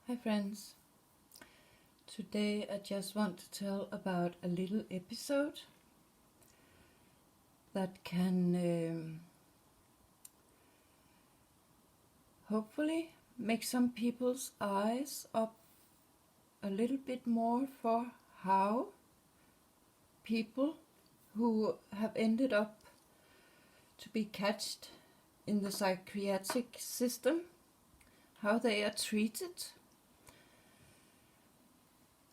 Hi friends, today I just want to tell about a little episode that can hopefully make some people's eyes up a little bit more for how people who have ended up to be catched in the psychiatric system, how they are treated,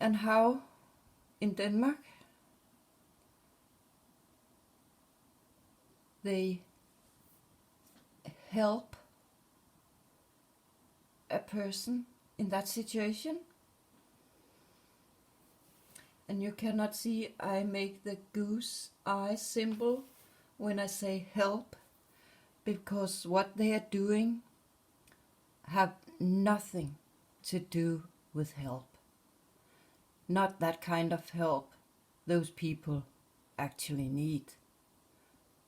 and how in Denmark they help a person in that situation. And you cannot see I make the goose eye symbol when I say help, because what they are doing have nothing to do with help. Not that kind of help those people actually need,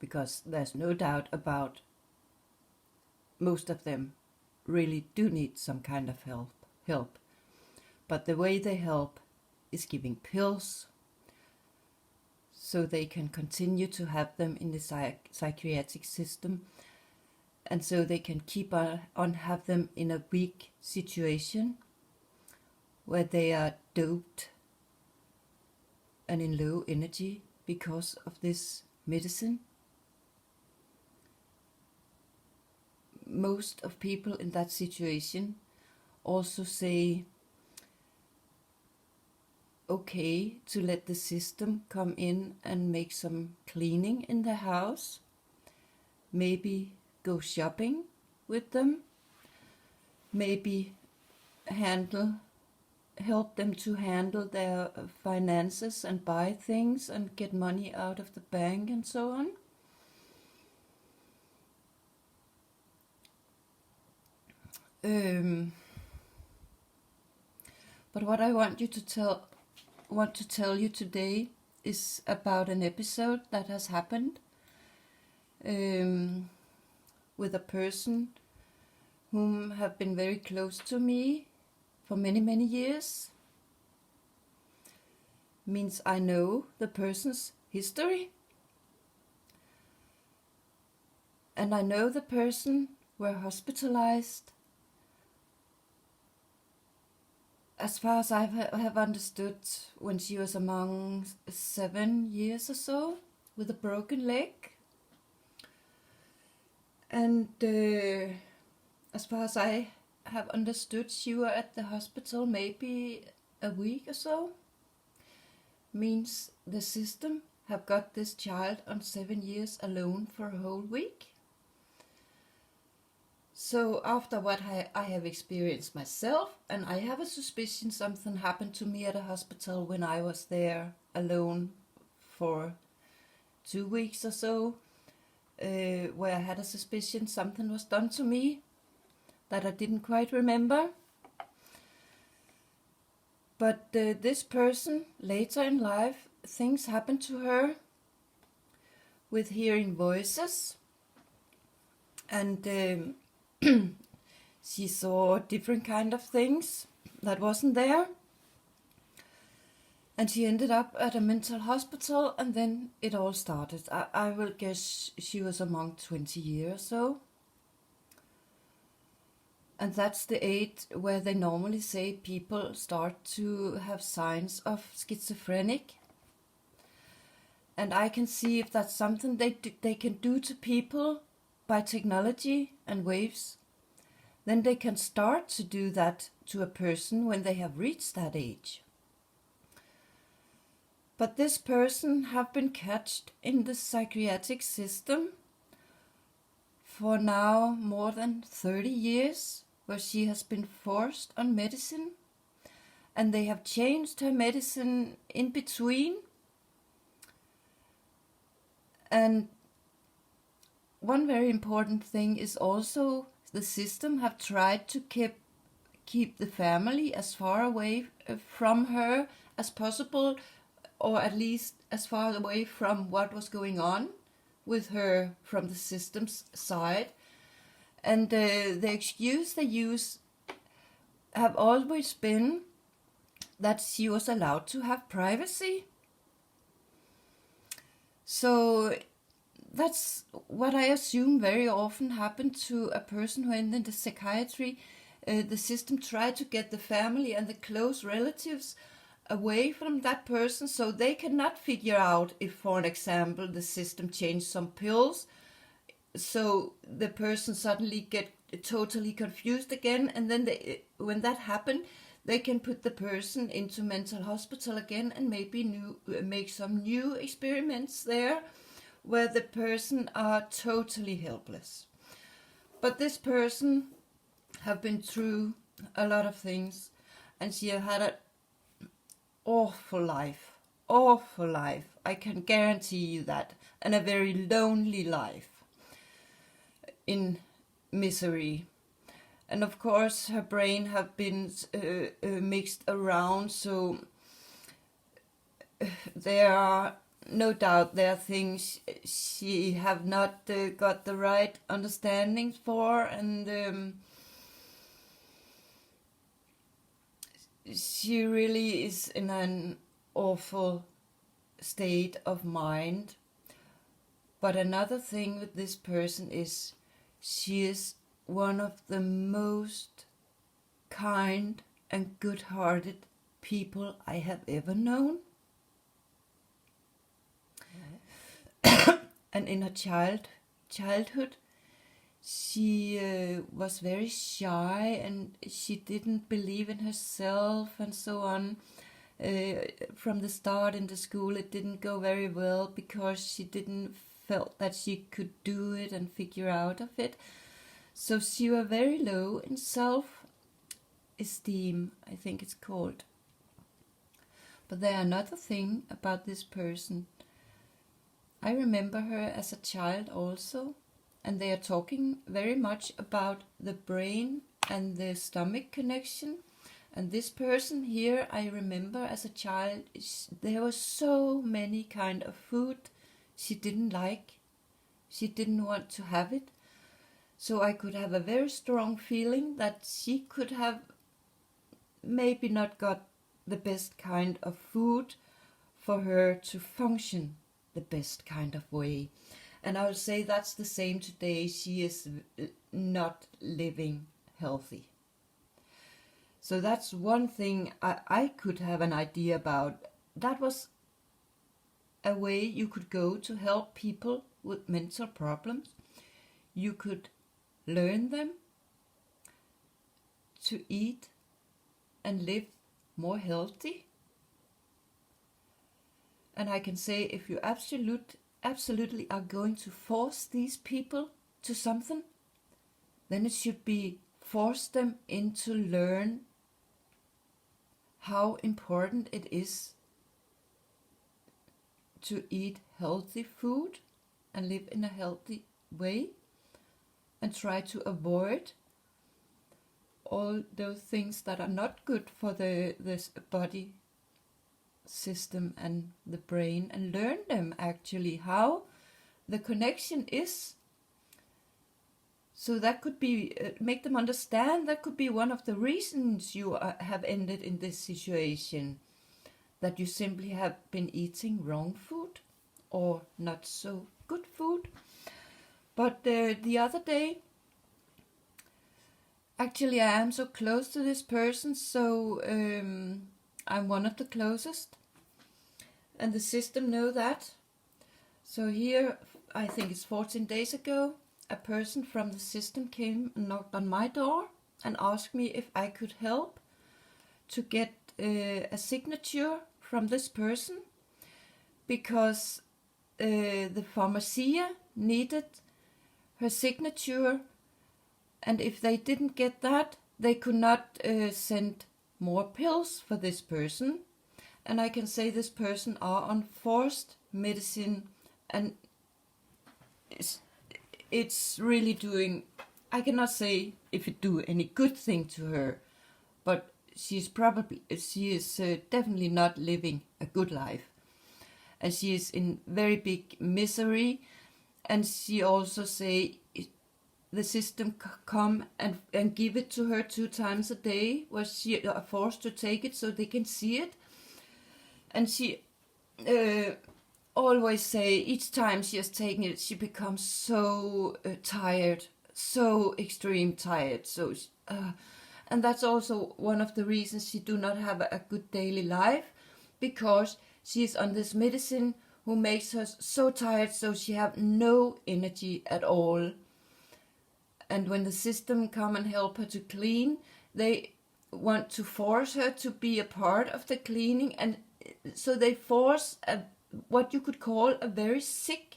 because there's no doubt about most of them really do need some kind of help. But the way they help is giving pills so they can continue to have them in the psychiatric system, and so they can keep on have them in a weak situation where they are doped and in low energy because of this medicine. Most of people in that situation also say okay to let the system come in and make some cleaning in the house, maybe go shopping with them, maybe help them to handle their finances and buy things and get money out of the bank and so on. But what I want to tell you today is about an episode that has happened with a person whom have been very close to me for many years. Means I know the person's history, and I know the person were hospitalized, as far as I have understood, when she was among 7 years or so, with a broken leg. And as far as I have understood, she were at the hospital maybe a week or so. Means the system have got this child on 7 years alone for a whole week. So after what I have experienced myself, and I have a suspicion something happened to me at a hospital when I was there alone for 2 weeks or so, where I had a suspicion something was done to me that I didn't quite remember. But this person, later in life, things happened to her with hearing voices, and she saw different kind of things that wasn't there, and she ended up at a mental hospital, and then it all started. I will guess she was among 20 years or so, and that's the age where they normally say people start to have signs of schizophrenic. And I can see if that's something they can do to people by technology and waves, then they can start to do that to a person when they have reached that age. But this person have been catched in the psychiatric system for now more than 30 years, where she has been forced on medicine, and they have changed her medicine in between. And one very important thing is also the system have tried to keep the family as far away from her as possible, or at least as far away from what was going on with her from the system's side. And the excuse they use have always been that she was allowed to have privacy. So that's what I assume very often happened to a person who ended in the psychiatry. The system tried to get the family and the close relatives away from that person, so they cannot figure out if, for an example, the system changed some pills, so the person suddenly get totally confused again, and then when that happened, they can put the person into mental hospital again and maybe make some new experiments there where the person are totally helpless. But this person have been through a lot of things, and she have had an awful life, I can guarantee you that, and a very lonely life in misery. And of course her brain have been mixed around, so there are no doubt there are things she have not got the right understanding for, and she really is in an awful state of mind. But another thing with this person is she is one of the most kind and good-hearted people I have ever known. And in her childhood, she was very shy, and she didn't believe in herself and so on. From the start in the school, it didn't go very well because she didn't felt that she could do it and figure out of it. So she was very low in self-esteem, I think it's called. But there another thing about this person. I remember her as a child also, and they are talking very much about the brain and the stomach connection. And this person here, I remember as a child, there were so many kind of food she didn't like. She didn't want to have it. So I could have a very strong feeling that she could have maybe not got the best kind of food for her to function the best kind of way. And I would say that's the same today. She is not living healthy. So that's one thing I could have an idea about. That was a way you could go to help people with mental problems. You could learn them to eat and live more healthy. And I can say, if you absolutely are going to force these people to something, then it should be force them into learn how important it is to eat healthy food and live in a healthy way, and try to avoid all those things that are not good for this body system and the brain, and learn them actually how the connection is. So that could be make them understand that could be one of the reasons you have ended in this situation, that you simply have been eating wrong food or not so good food. But the other day, actually I am so close to this person, so I'm one of the closest, and the system know that. So here, I think it's 14 days ago, a person from the system came and knocked on my door and asked me if I could help to get a signature from this person, because the pharmacia needed her signature, and if they didn't get that, they could not send more pills for this person. And I can say this person are on forced medicine, and it's really doing, I cannot say if it do any good thing to her, but she is definitely not living a good life, and she is in very big misery. And she also say the system come and give it to her 2 times a day, where she are forced to take it so they can see it. And she always say each time she has taken it, she becomes so tired, so extreme tired. So and that's also one of the reasons she do not have a good daily life, because she is on this medicine who makes her so tired, so she have no energy at all. And when the system come and help her to clean, they want to force her to be a part of the cleaning, and so they force what you could call a very sick,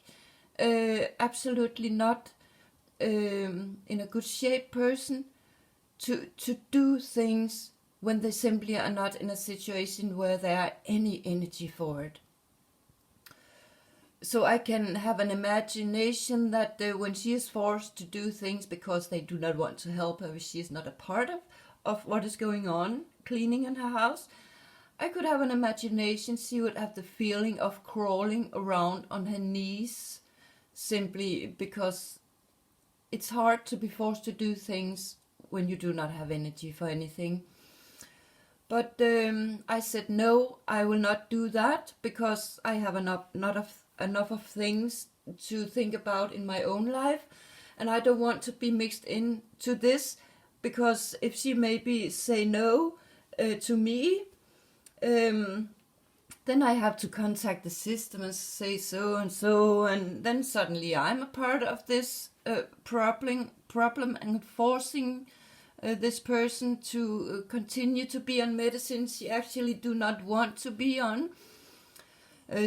absolutely not in a good shape person to do things when they simply are not in a situation where there are any energy for it. So I can have an imagination that when she is forced to do things because they do not want to help her, she is not a part of what is going on, cleaning in her house, I could have an imagination she would have the feeling of crawling around on her knees, simply because it's hard to be forced to do things when you do not have energy for anything. But I said, no, I will not do that, because I have enough of things to think about in my own life, and I don't want to be mixed into this, because if she maybe say no to me, then I have to contact the system and say so and so, and then suddenly I'm a part of this problem and forcing this person to continue to be on medicine she actually do not want to be on.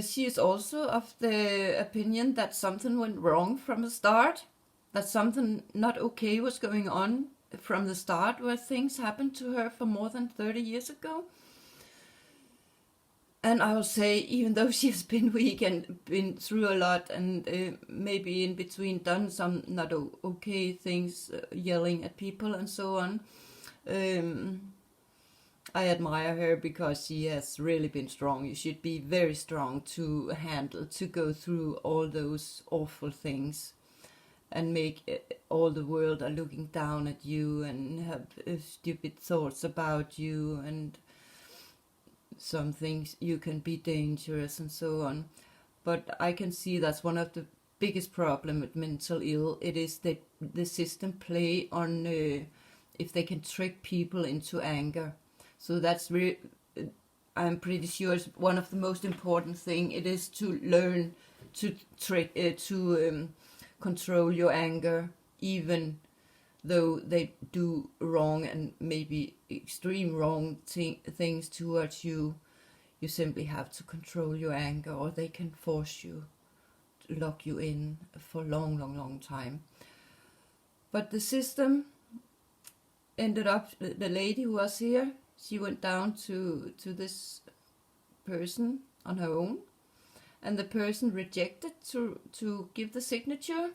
She is also of the opinion that something went wrong from the start, that something not okay was going on from the start, where things happened to her for more than 30 years ago. And I will say, even though she has been weak and been through a lot, and maybe in between done some not okay things, yelling at people and so on, I admire her, because she has really been strong. You should be very strong to handle, to go through all those awful things and make all the world are looking down at you and have stupid thoughts about you, and some things you can be dangerous and so on. But I can see that's one of the biggest problem with mental ill. It is that the system play on if they can trick people into anger. So that's really, I'm pretty sure it's one of the most important thing. It is to learn to control your anger, even though they do wrong and maybe extreme wrong things towards you. You simply have to control your anger, or they can force you to lock you in for a long time. But the system ended up, the lady who was here, she went down to this person on her own, and the person rejected to give the signature.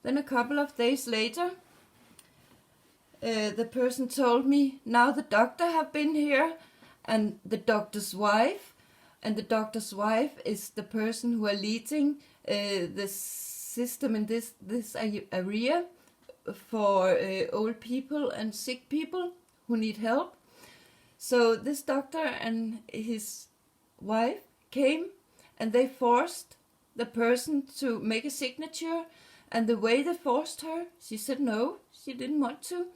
Then a couple of days later, the person told me, now the doctor have been here, and the doctor's wife is the person who are leading the system in this area for old people and sick people who need help. So this doctor and his wife came, and they forced the person to make a signature, and the way they forced her, she said no, she didn't want to.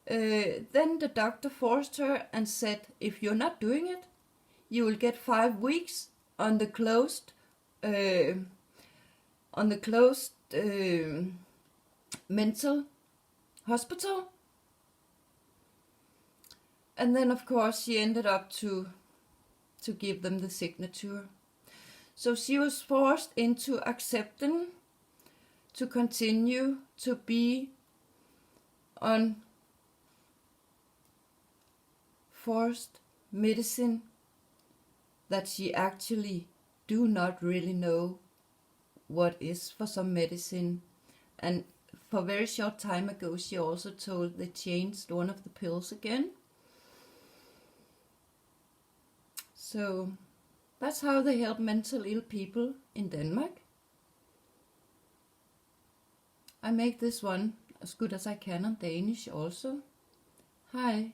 Then the doctor forced her and said, if you're not doing it, you will get 5 weeks on the closed mental hospital. And then of course she ended up to give them the signature. So she was forced into accepting to continue to be on forced medicine that she actually do not really know what is for some medicine. And for a very short time ago she also told they changed one of the pills again. So that's how they help mental ill people in Denmark. I make this one as good as I can on Danish also. Hej.